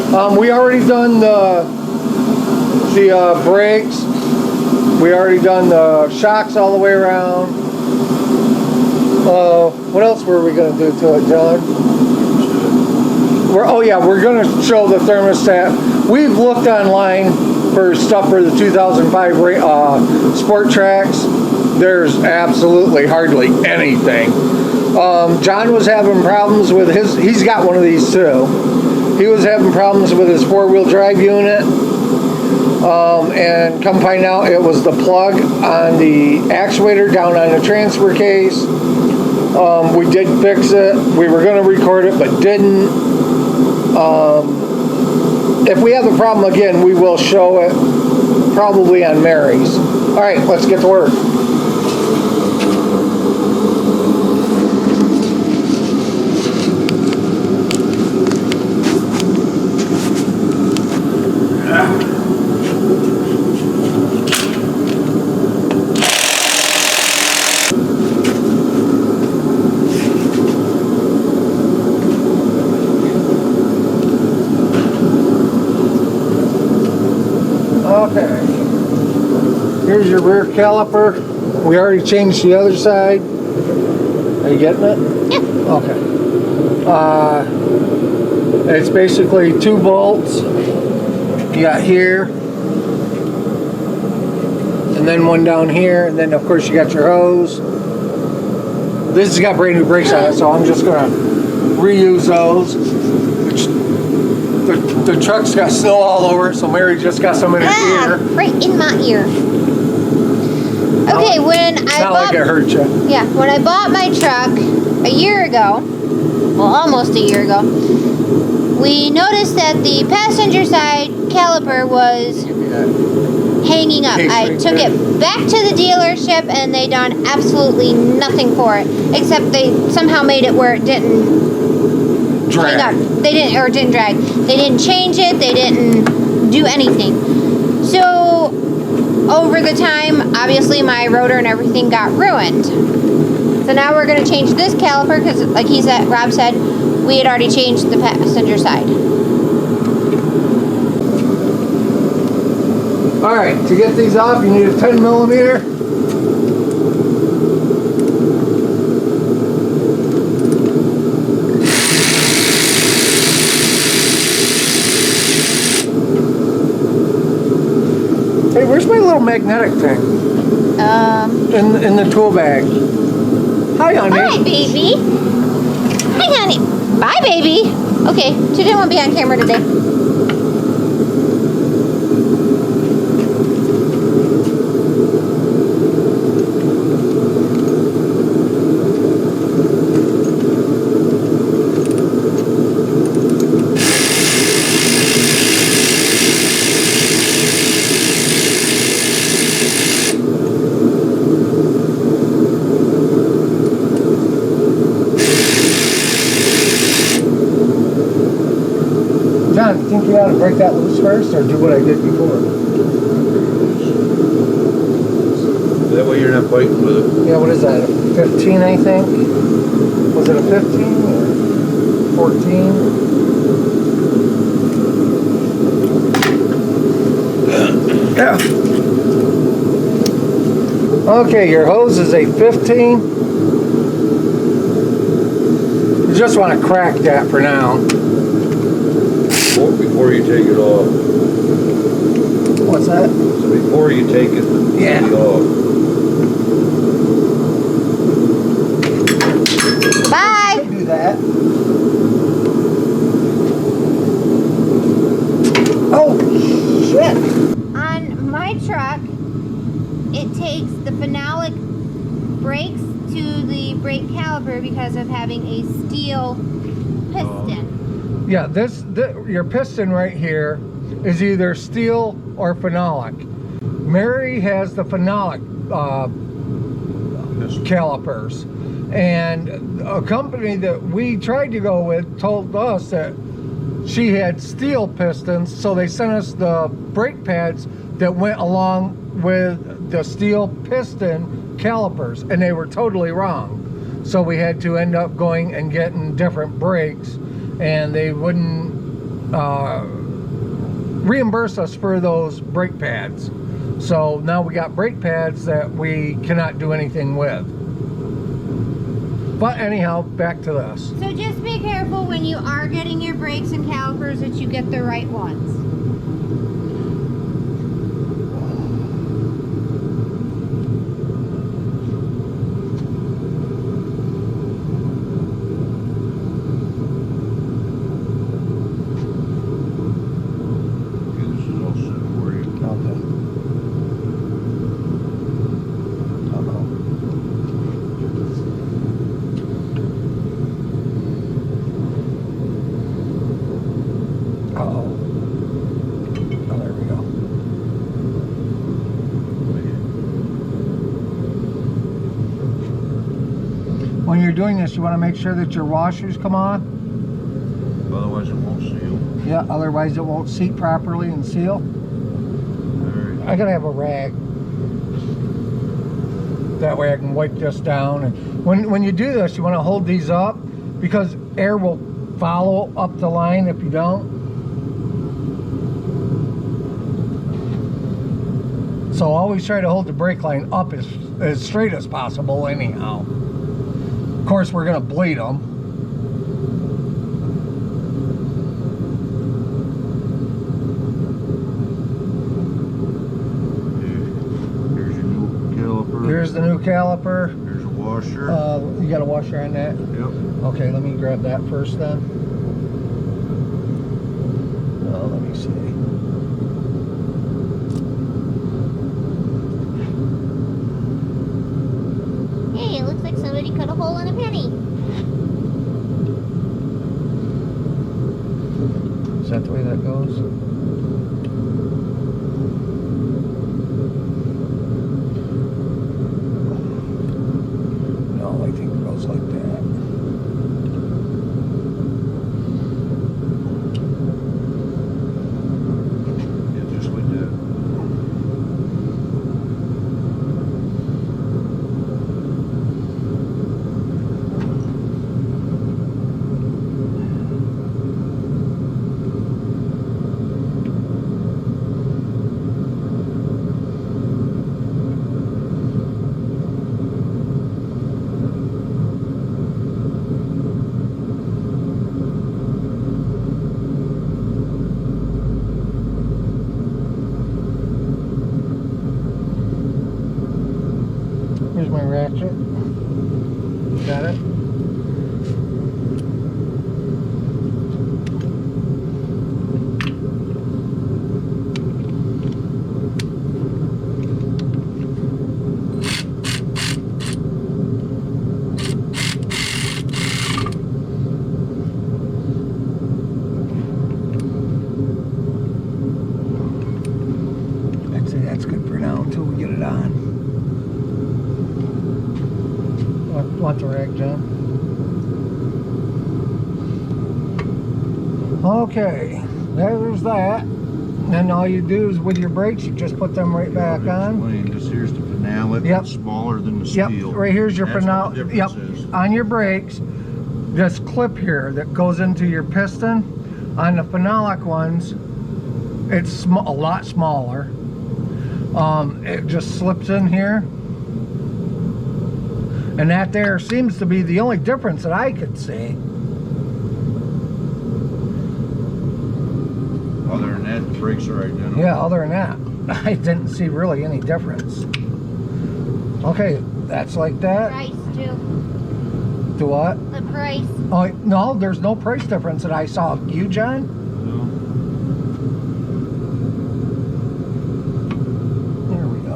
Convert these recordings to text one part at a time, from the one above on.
We already done the brakes. We already done the shocks all the way around. What else were we going to do to it, John? We're going to show the thermostat. We've looked online for stuff for the 2005 Sport Tracs. There's absolutely hardly anything. John was having problems with his, he's got one of these too. He was having problems with his four-wheel drive unit. And come find out it was the plug on the actuator down on the transfer case. We did fix it. We were going to record it but didn't. If we have a problem again, we will show it probably on Mary's. Alright, let's get to work. Okay, here's your rear caliper. We already changed the other side. Are you getting it? Yeah. Okay. It's basically 2 bolts. You got here, and then one down here, and then of course you got your hose. This has got brand new brakes on it, so I'm just gonna reuse those. The truck's got snow all over it, so Mary just got some in her ear. Right in my ear. Okay, when I not like it hurt you. Yeah, when I bought my truck a year ago, well, almost a year ago, we noticed that the passenger side caliper was hanging up. I took it back to the dealership, and they done absolutely nothing for it, except they somehow made it where it didn't drag. They didn't drag. They didn't change it. They didn't do anything. So over the time, obviously my rotor and everything got ruined. So now we're going to change this caliper because, like Rob said, we had already changed the passenger side. All right, to get these off, you need a 10 millimeter. Hey, where's my little magnetic thing? In the tool bag. Hi, honey. Hi, baby. Hi, honey. Bye, baby. Okay, she didn't want to be on camera today. John, you think you ought to break that loose first, or do what I did before? That way you're not fighting with it. Yeah, what is that, a 15, I think? Was it a 15 or 14? Yeah. Okay, your hose is a 15. You just want to crack that for now. Before you take it off. What's that? So before you take it off. Bye. Do that. Oh, shit. On my truck, it takes the phenolic brakes to the brake caliper because of having a steel piston. Yeah, your piston right here is either steel or phenolic. Mary has the phenolic calipers, and a company that we tried to go with told us that she had steel pistons, so they sent us the brake pads that went along with the steel piston calipers, and they were totally wrong. So we had to end up going and getting different brakes, and they wouldn't reimburse us for those brake pads. So now we got brake pads that we cannot do anything with. But anyhow, back to this. So just be careful when you are getting your brakes and calipers that you get the right ones. This is all set for you. Okay. Uh-oh. Oh, there we go. When you're doing this, you want to make sure that your washers come on. Otherwise it won't seal. Yeah, otherwise it won't seat properly and seal. Alright. I gotta have a rag. That way I can wipe this down. And when you do this, you want to hold these up because air will follow up the line if you don't. So always try to hold the brake line up as straight as possible anyhow. Of course, we're gonna bleed them. Here's your new caliper. Here's the new caliper. Here's a washer. You got a washer on that? Yep. Okay, let me grab that first then. Oh, let me see. Hey, it looks like somebody cut a hole in a penny. Is that the way that goes? No, I think it goes like that. Yeah, just like that. Here's my ratchet. Got it? I'd say that's good for now until we get it on. Want the rag, John? Okay, there's that. And all you do is with your brakes, you just put them right back on. Explain, this here's the finale. Yep. It's smaller than the Yep, steel. right here's your That's what the finale. Yep, difference is. on your brakes, this clip here that goes into your piston. On the phenolic ones, it's a lot smaller. It just slips in here. And that there seems to be the only difference that I could see. Other than that, the brakes are identical. Yeah, other than that, I didn't see really any difference. Okay, that's like that. Price too. Do what? The price. Oh, no, there's no price difference that I saw. You, John? No. There we go.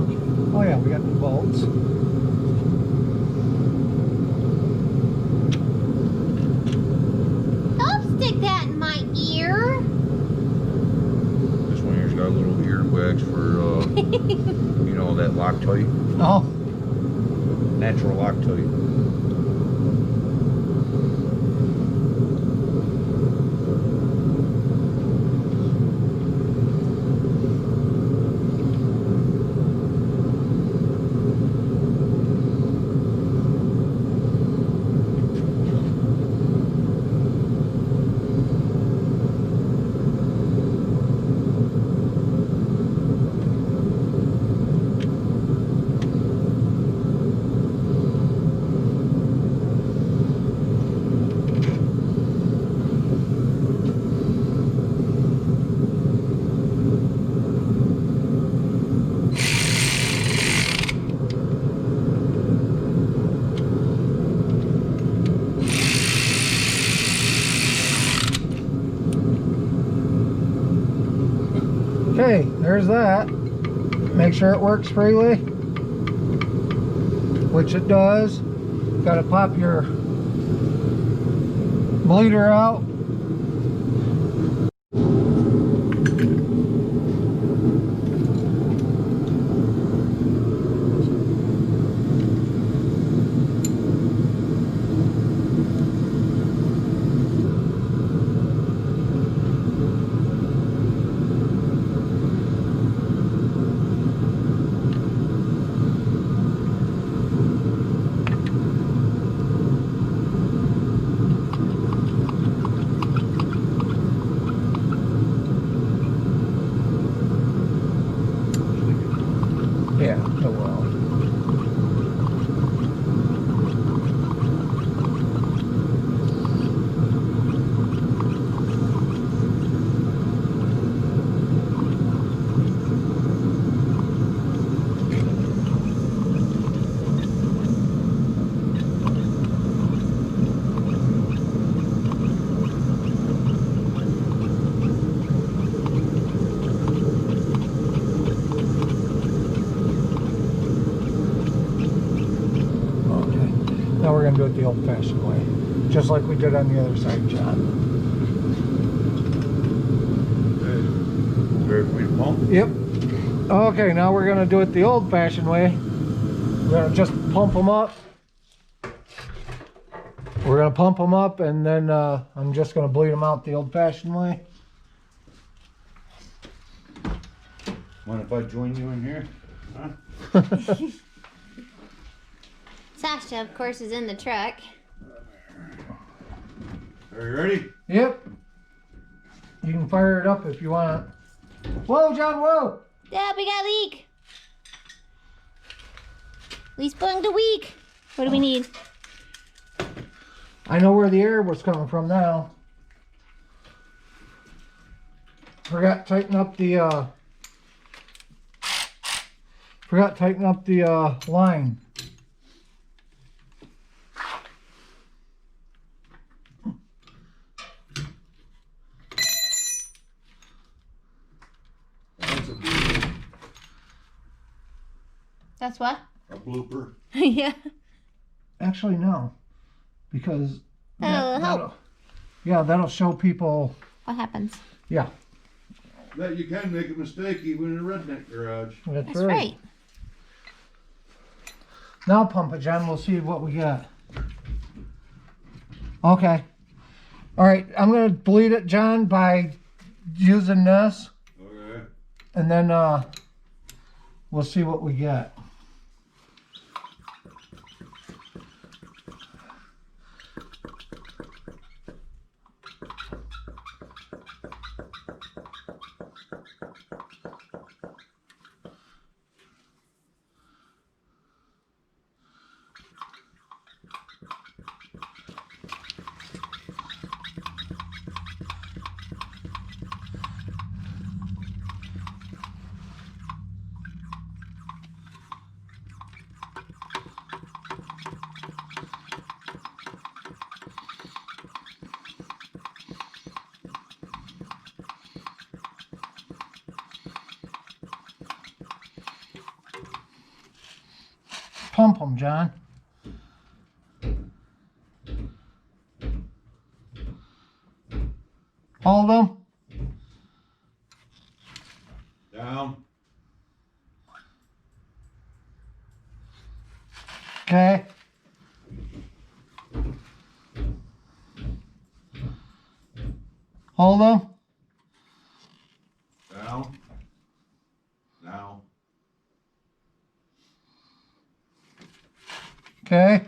Okay. Oh yeah, we got new bolts. Don't stick that in my ear. This one here's got little ear wax for, you know, that Loctite. Oh, Natural Loctite. there's that. Make sure it works freely, which it does. Got to pop your bleeder out. Yeah, it will. Now we're going to do it the old-fashioned way, just like we did on the other side, John. Ready for me to pump? Yep. Okay, now we're going to do it the old-fashioned way. We're going to just pump them up. We're going to pump them up, and then I'm just going to bleed them out the old-fashioned way. Mind if I join you in here? Huh? Sasha, of course, is in the truck. Are you ready? Yep. You can fire it up if you want. Whoa, John, whoa! Yeah, we got a leak. We spunked a week. What do we need? I know where the air was coming from now. Forgot to tighten up the line. That's what? A blooper. Yeah. Actually, no, because That'll help. that'll show people. What happens? Yeah, That you can make a mistake even in a redneck garage. that's That's right. Now pump it, John. We'll see what we got. Okay. All right. I'm gonna bleed it, John, by using this, Okay. and then we'll see what we get. Pump them, John. Hold them. Down. Okay. Hold them. Down. Now. Okay.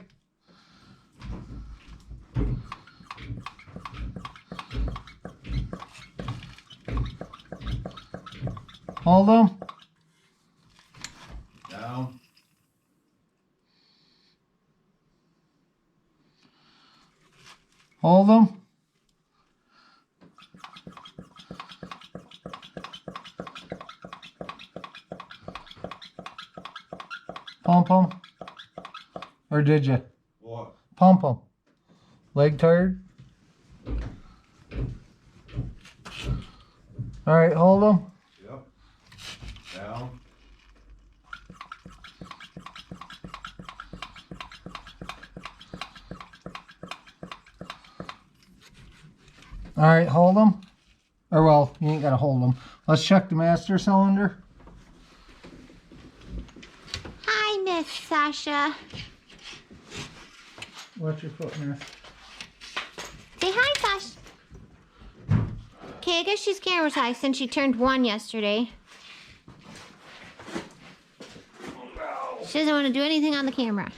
Hold them. Down. Hold them. Pump them. Or did you? What? Pump them. Leg tired? All right, hold them. Yep. All right, hold them. Or well, you ain't gotta hold them. Let's check the master cylinder. Hi, Miss Sasha. Watch your foot, miss. Say hi, Sasha. Okay, I guess she's camera shy since she turned 1 yesterday. She doesn't want to do anything on the camera.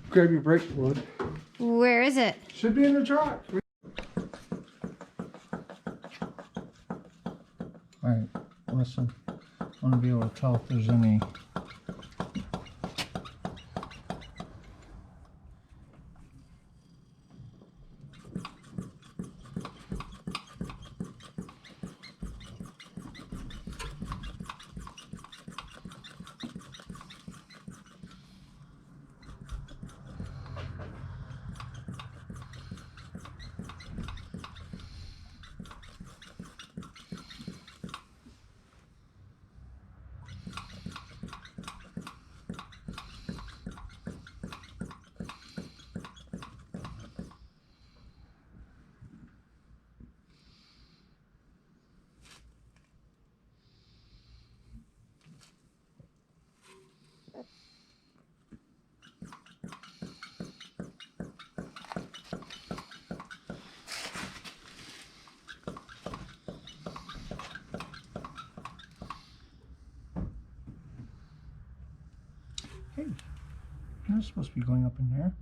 Grab your brake fluid. Where is it? Should be in the truck. Alright, listen. I want to be able to tell if there's any. Hey, you're supposed to be going up in there.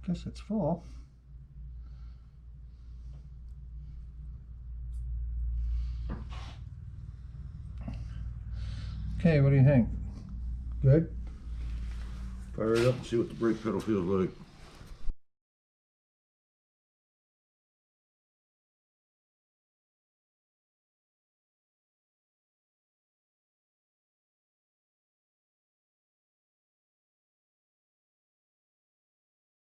Guess it's full. Okay, what do you think? Good? Fire it up and see what the brake pedal feels like.